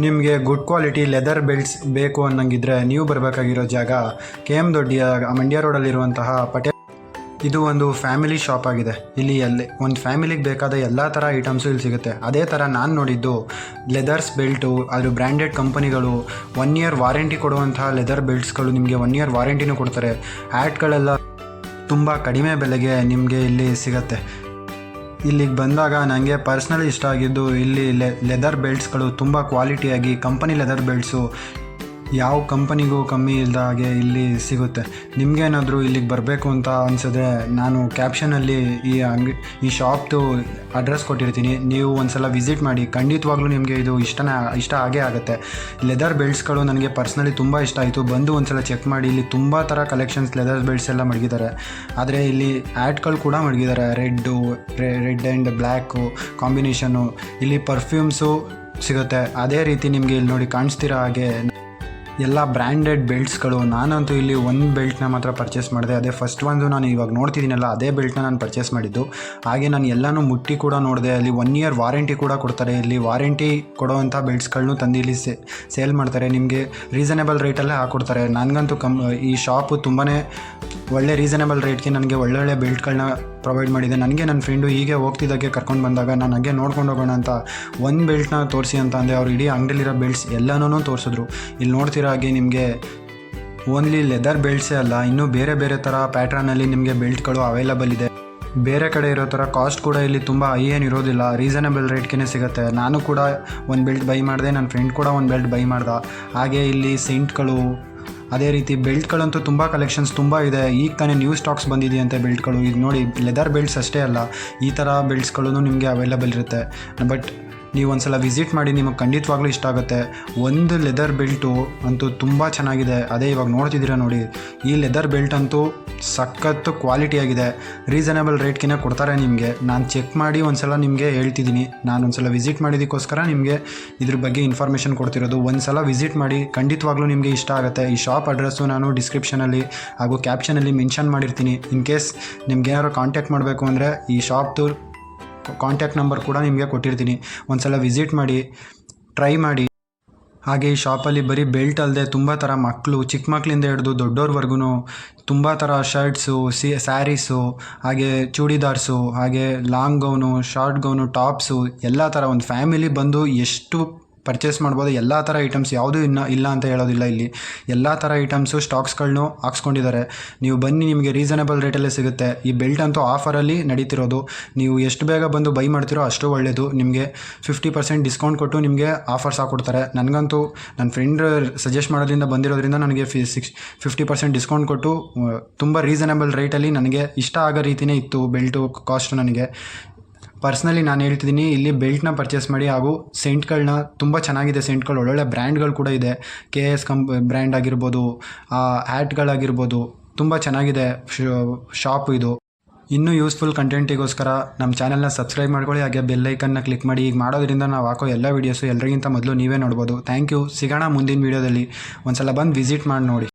ನಿಮಗೆ good quality leather belts ಬೇಕು ಅನ್ನಂಗಿದ್ರೆ ನೀವು ಬರಬೇಕಾಗಿರೋ ಜಾಗ KM ದೊಡ್ಡಿಯ ಮಂಡ್ಯ ರೋಡಲ್ಲಿರುವಂತಹ ಪಟೇಲ್. ಇದು ಒಂದು ಫ್ಯಾಮಿಲಿ ಶಾಪ್ ಆಗಿದೆ. ಇಲ್ಲಿ ಒಂದು ಫ್ಯಾಮಿಲಿಗೆ ಬೇಕಾದ ಎಲ್ಲ ಥರ ಐಟಮ್ಸು ಇಲ್ಲಿ ಸಿಗುತ್ತೆ. ಅದೇ ಥರ ನಾನು ನೋಡಿದ್ದು ಲೆದರ್ಸ್ ಬೆಲ್ಟು, ಅದು ಬ್ರ್ಯಾಂಡೆಡ್ ಕಂಪನಿಗಳು 1 ಇಯರ್ ವಾರಂಟಿ ಕೊಡುವಂತಹ ಲೆದರ್ ಬೆಲ್ಟ್ಸ್ಗಳು ನಿಮಗೆ 1 ಇಯರ್ ವಾರಂಟಿನೂ ಕೊಡ್ತಾರೆ. ಹ್ಯಾಟ್ಗಳೆಲ್ಲ ತುಂಬ ಕಡಿಮೆ ಬೆಲೆಗೆ ನಿಮಗೆ ಇಲ್ಲಿ ಸಿಗುತ್ತೆ. ಇಲ್ಲಿಗೆ ಬಂದಾಗ ನನಗೆ ಪರ್ಸ್ನಲಿ ಇಷ್ಟ ಆಗಿದ್ದು ಇಲ್ಲಿ ಲೆದರ್ ಬೆಲ್ಟ್ಸ್ಗಳು ತುಂಬ ಕ್ವಾಲಿಟಿಯಾಗಿ ಕಂಪನಿ ಲೆದರ್ ಬೆಲ್ಟ್ಸು ಯಾವ ಕಂಪನಿಗೂ ಕಮ್ಮಿ ಇಲ್ಲದ ಹಾಗೆ ಇಲ್ಲಿ ಸಿಗುತ್ತೆ. ನಿಮಗೇನಾದರೂ ಇಲ್ಲಿಗೆ ಬರಬೇಕು ಅಂತ ಅನಿಸಿದ್ರೆ ನಾನು ಕ್ಯಾಪ್ಷನಲ್ಲಿ ಈ ಶಾಪ್ದು ಅಡ್ರೆಸ್ ಕೊಟ್ಟಿರ್ತೀನಿ. ನೀವು ಒಂದು ಸಲ ವಿಸಿಟ್ ಮಾಡಿ. ಖಂಡಿತವಾಗ್ಲೂ ನಿಮಗೆ ಇದು ಇಷ್ಟ ಆಗೇ ಆಗುತ್ತೆ. ಲೆದರ್ ಬೆಲ್ಟ್ಸ್ಗಳು ನನಗೆ ಪರ್ಸ್ನಲಿ ತುಂಬ ಇಷ್ಟ ಆಯಿತು. ಬಂದು ಒಂದು ಸಲ ಚೆಕ್ ಮಾಡಿ. ಇಲ್ಲಿ ತುಂಬ ಥರ ಕಲೆಕ್ಷನ್ಸ್ ಲೆದರ್ ಬೆಲ್ಟ್ಸ್ ಎಲ್ಲ ಮಡಗಿದ್ದಾರೆ. ಆದರೆ ಇಲ್ಲಿ ಆ್ಯಡ್ಗಳು ಕೂಡ ಮಡಗಿದ್ದಾರೆ. Red and black combination. ಇಲ್ಲಿ ಪರ್ಫ್ಯೂಮ್ಸು ಸಿಗುತ್ತೆ. ಅದೇ ರೀತಿ ನಿಮಗೆ ಇಲ್ಲಿ ನೋಡಿ ಕಾಣಿಸ್ತಿರೋ ಹಾಗೆ ಎಲ್ಲ ಬ್ರ್ಯಾಂಡೆಡ್ ಬೆಲ್ಟ್ಸ್ಗಳು. ನಾನಂತೂ ಇಲ್ಲಿ ಒಂದು ಬೆಲ್ಟ್ನ ಮಾತ್ರ ಪರ್ಚೇಸ್ ಮಾಡಿದೆ. ಅದೇ ಫಸ್ಟ್ ಒಂದು ನಾನು ಇವಾಗ ನೋಡ್ತಿದ್ದೀನಲ್ಲ ಅದೇ ಬೆಲ್ಟ್ನ ನಾನು ಪರ್ಚೇಸ್ ಮಾಡಿದ್ದು. ಹಾಗೆ ನಾನು ಎಲ್ಲನೂ ಮುಟ್ಟಿ ಕೂಡ ನೋಡಿದೆ. ಅಲ್ಲಿ 1 ಇಯರ್ ವಾರಂಟಿ ಕೂಡ ಕೊಡ್ತಾರೆ. ಇಲ್ಲಿ ವಾರಂಟಿ ಕೊಡೋವಂಥ ಬೆಲ್ಟ್ಸ್ಗಳನ್ನೂ ತಂದು ಇಲ್ಲಿ ಸೇಲ್ ಮಾಡ್ತಾರೆ. ನಿಮಗೆ ರೀಸನೇಬಲ್ ರೇಟಲ್ಲೇ ಹಾಕ್ಕೊಡ್ತಾರೆ. ನನಗಂತೂ ಈ ಶಾಪು ತುಂಬಾ ಒಳ್ಳೆ ರೀಸನೇಬಲ್ ರೇಟ್ಗೆ ನನಗೆ ಒಳ್ಳೊಳ್ಳೆ ಬೆಲ್ಟ್ಗಳನ್ನ ಪ್ರೊವೈಡ್ ಮಾಡಿದೆ. ನನಗೆ ನನ್ನ ಫ್ರೆಂಡು ಹೀಗೆ ಹೋಗ್ತಿದ್ದಾಗೆ ಕರ್ಕೊಂಡು ಬಂದಾಗ ನಾನು ಹಾಗೆ ನೋಡ್ಕೊಂಡು ಹೋಗೋಣ ಅಂತ ಒಂದು ಬೆಲ್ಟ್ನ ತೋರಿಸಿ ಅಂತ ಅಂದೆ. ಅವ್ರು ಇಡೀ ಅಂಗಡಿಲಿರೋ ಬೆಲ್ಟ್ಸ್ ಎಲ್ಲನೂ ತೋರಿಸಿದ್ರು. ಇಲ್ಲಿ ನೋಡ್ತಿರೋ ಹಾಗೆ ನಿಮಗೆ ಓನ್ಲಿ ಲೆದರ್ ಬೆಲ್ಟ್ಸೇ ಅಲ್ಲ, ಇನ್ನೂ ಬೇರೆ ಬೇರೆ ಥರ ಪ್ಯಾಟ್ರನಲ್ಲಿ ನಿಮಗೆ ಬೆಲ್ಟ್ಗಳು ಅವೈಲಬಲ್ ಇದೆ. ಬೇರೆ ಕಡೆ ಇರೋ ಥರ ಕಾಸ್ಟ್ ಕೂಡ ಇಲ್ಲಿ ತುಂಬ ಹೈ ಏನು ಇರೋದಿಲ್ಲ. ರೀಸನೇಬಲ್ ರೇಟ್ಗೆ ಸಿಗುತ್ತೆ. ನಾನು ಕೂಡ ಒಂದು ಬೆಲ್ಟ್ ಬೈ ಮಾಡಿದೆ. ನನ್ನ ಫ್ರೆಂಡ್ ಕೂಡ ಒಂದು ಬೆಲ್ಟ್ ಬೈ ಮಾಡ್ದೆ. ಹಾಗೆ ಇಲ್ಲಿ ಸೆಂಟ್ಗಳು, ಅದೇ ರೀತಿ ಬೆಲ್ಟ್ಗಳಂತೂ ತುಂಬ ಕಲೆಕ್ಷನ್ಸ್ ತುಂಬ ಇದೆ. ಈಗ ತಾನೇ ನ್ಯೂ ಸ್ಟಾಕ್ಸ್ ಬಂದಿದೆಯಂತೆ ಬೆಲ್ಟ್ಗಳು. ಇದು ನೋಡಿ ಲೆದರ್ ಬೆಲ್ಟ್ಸ್ ಅಷ್ಟೇ ಅಲ್ಲ, ಈ ಥರ ಬೆಲ್ಟ್ಸ್ಗಳೂ ನಿಮಗೆ ಅವೈಲಬಲ್ ಇರುತ್ತೆ. ಬಟ್ ನೀವು ಒಂದು ಸಲ ವಿಸಿಟ್ ಮಾಡಿ, ನಿಮಗೆ ಖಂಡಿತವಾಗ್ಲೂ ಇಷ್ಟ ಆಗುತ್ತೆ. ಒಂದು ಲೆದರ್ ಬೆಲ್ಟು ಅಂತೂ ತುಂಬ ಚೆನ್ನಾಗಿದೆ. ಅದೇ ಇವಾಗ ನೋಡ್ತಿದ್ದೀರಾ ನೋಡಿ, ಈ ಲೆದರ್ ಬೆಲ್ಟ್ ಅಂತೂ ಸಖತ್ತು ಕ್ವಾಲಿಟಿಯಾಗಿದೆ. ರೀಸನೇಬಲ್ ರೇಟ್ಗೆ ಕೊಡ್ತಾರೆ ನಿಮಗೆ. ನಾನು ಚೆಕ್ ಮಾಡಿ ಒಂದು ಸಲ ನಿಮಗೆ ಹೇಳ್ತಿದ್ದೀನಿ. ನಾನು ಒಂದು ಸಲ ವಿಸಿಟ್ ಮಾಡಿದ್ದಕ್ಕೋಸ್ಕರ ನಿಮಗೆ ಇದ್ರ ಬಗ್ಗೆ ಇನ್ಫಾರ್ಮೇಷನ್ ಕೊಡ್ತಿರೋದು. ಒಂದು ಸಲ ವಿಸಿಟ್ ಮಾಡಿ, ಖಂಡಿತವಾಗ್ಲೂ ನಿಮಗೆ ಇಷ್ಟ ಆಗುತ್ತೆ. ಈ ಶಾಪ್ ಅಡ್ರೆಸ್ಸು ನಾನು ಡಿಸ್ಕ್ರಿಪ್ಷನಲ್ಲಿ ಹಾಗೂ ಕ್ಯಾಪ್ಷನಲ್ಲಿ ಮೆನ್ಷನ್ ಮಾಡಿರ್ತೀನಿ. ಇನ್ ಕೇಸ್ ನಿಮ್ಗೆ ಏನಾದ್ರು ಕಾಂಟ್ಯಾಕ್ಟ್ ಮಾಡಬೇಕು ಅಂದರೆ ಈ ಶಾಪ್ದು ಕಾಂಟ್ಯಾಕ್ಟ್ ನಂಬರ್ ಕೂಡ ನಿಮಗೆ ಕೊಟ್ಟಿರ್ತೀನಿ. ಒಂದು ಸಲ ವಿಸಿಟ್ ಮಾಡಿ, ಟ್ರೈ ಮಾಡಿ. ಹಾಗೆ ಈ ಶಾಪಲ್ಲಿ ಬರೀ ಬೆಲ್ಟ್ ಅಲ್ಲದೆ ತುಂಬ ಥರ ಚಿಕ್ಕ ಮಕ್ಕಳಿಂದ ಹಿಡಿದು ದೊಡ್ಡವ್ರವರೆಗೂ ತುಂಬ ಥರ ಶರ್ಟ್ಸು, ಸ್ಯಾರೀಸು, ಹಾಗೆ ಚೂಡಿದಾರ್ಸು, ಹಾಗೆ long gown, short gown, tops, ಎಲ್ಲ ಥರ ಒಂದು ಫ್ಯಾಮಿಲಿ ಬಂದು ಎಷ್ಟು ಪರ್ಚೇಸ್ ಮಾಡ್ಬೋದು. ಎಲ್ಲ ಥರ ಐಟಮ್ಸ್ ಯಾವುದೂ ಇಲ್ಲ ಅಂತ ಹೇಳೋದಿಲ್ಲ. ಇಲ್ಲಿ ಎಲ್ಲ ಥರ ಐಟಮ್ಸು ಸ್ಟಾಕ್ಸ್ಗಳನ್ನೂ ಹಾಕ್ಸ್ಕೊಂಡಿದ್ದಾರೆ. ನೀವು ಬನ್ನಿ, ನಿಮಗೆ ರೀಸನೇಬಲ್ ರೇಟಲ್ಲೇ ಸಿಗುತ್ತೆ. ಈ ಬೆಲ್ಟ್ ಅಂತೂ ಆಫರಲ್ಲಿ ನಡೀತಿರೋದು. ನೀವು ಎಷ್ಟು ಬೇಗ ಬಂದು ಬೈ ಮಾಡ್ತಿರೋ ಅಷ್ಟು ಒಳ್ಳೆಯದು. ನಿಮಗೆ 50% ಡಿಸ್ಕೌಂಟ್ ಕೊಟ್ಟು ನಿಮಗೆ ಆಫರ್ಸ್ ಹಾಕ್ಕೊಡ್ತಾರೆ. ನನಗಂತೂ ನನ್ನ ಫ್ರೆಂಡ್ ಸಜೆಸ್ಟ್ ಮಾಡೋದ್ರಿಂದ ಬಂದಿರೋದ್ರಿಂದ ನನಗೆ 50% ಡಿಸ್ಕೌಂಟ್ ಕೊಟ್ಟು ತುಂಬ ರೀಸನೇಬಲ್ ರೇಟಲ್ಲಿ ನನಗೆ ಇಷ್ಟ ಆಗೋ ರೀತಿಯೇ ಇತ್ತು ಬೆಲ್ಟು ಕಾಸ್ಟ್. ನನಗೆ ಪರ್ಸ್ನಲಿ ನಾನು ಹೇಳ್ತಿದ್ದೀನಿ, ಇಲ್ಲಿ ಬೆಲ್ಟ್ನ ಪರ್ಚೇಸ್ ಮಾಡಿ. ಹಾಗೂ ಸೆಂಟ್ಗಳನ್ನ ತುಂಬ ಚೆನ್ನಾಗಿದೆ. ಸೆಂಟ್ಗಳು ಒಳ್ಳೊಳ್ಳೆ ಬ್ರ್ಯಾಂಡ್ಗಳು ಕೂಡ ಇದೆ. KS ಬ್ರ್ಯಾಂಡ್ ಆಗಿರ್ಬೋದು, ಹ್ಯಾಟ್ಗಳಾಗಿರ್ಬೋದು, ತುಂಬ ಚೆನ್ನಾಗಿದೆ ಶಾಪ್ ಇದು. ಇನ್ನೂ ಯೂಸ್ಫುಲ್ ಕಂಟೆಂಟಿಗೋಸ್ಕರ ನಮ್ಮ ಚಾನಲ್ನ ಸಬ್ಸ್ಕ್ರೈಬ್ ಮಾಡ್ಕೊಳ್ಳಿ. ಹಾಗೆ ಬೆಲ್ ಐಕನ್ನ ಕ್ಲಿಕ್ ಮಾಡಿ. ಈಗ ಮಾಡೋದ್ರಿಂದ ನಾವು ಹಾಕೋ ಎಲ್ಲ ವೀಡಿಯೋಸು ಎಲ್ಲರಿಗಿಂತ ಮೊದಲು ನೀವೇ ನೋಡ್ಬೋದು. Thank you. ಸಿಗೋಣ ಮುಂದಿನ ವೀಡಿಯೋದಲ್ಲಿ. ಒಂದು ಸಲ ಬಂದು ವಿಸಿಟ್ ಮಾಡಿ ನೋಡಿ.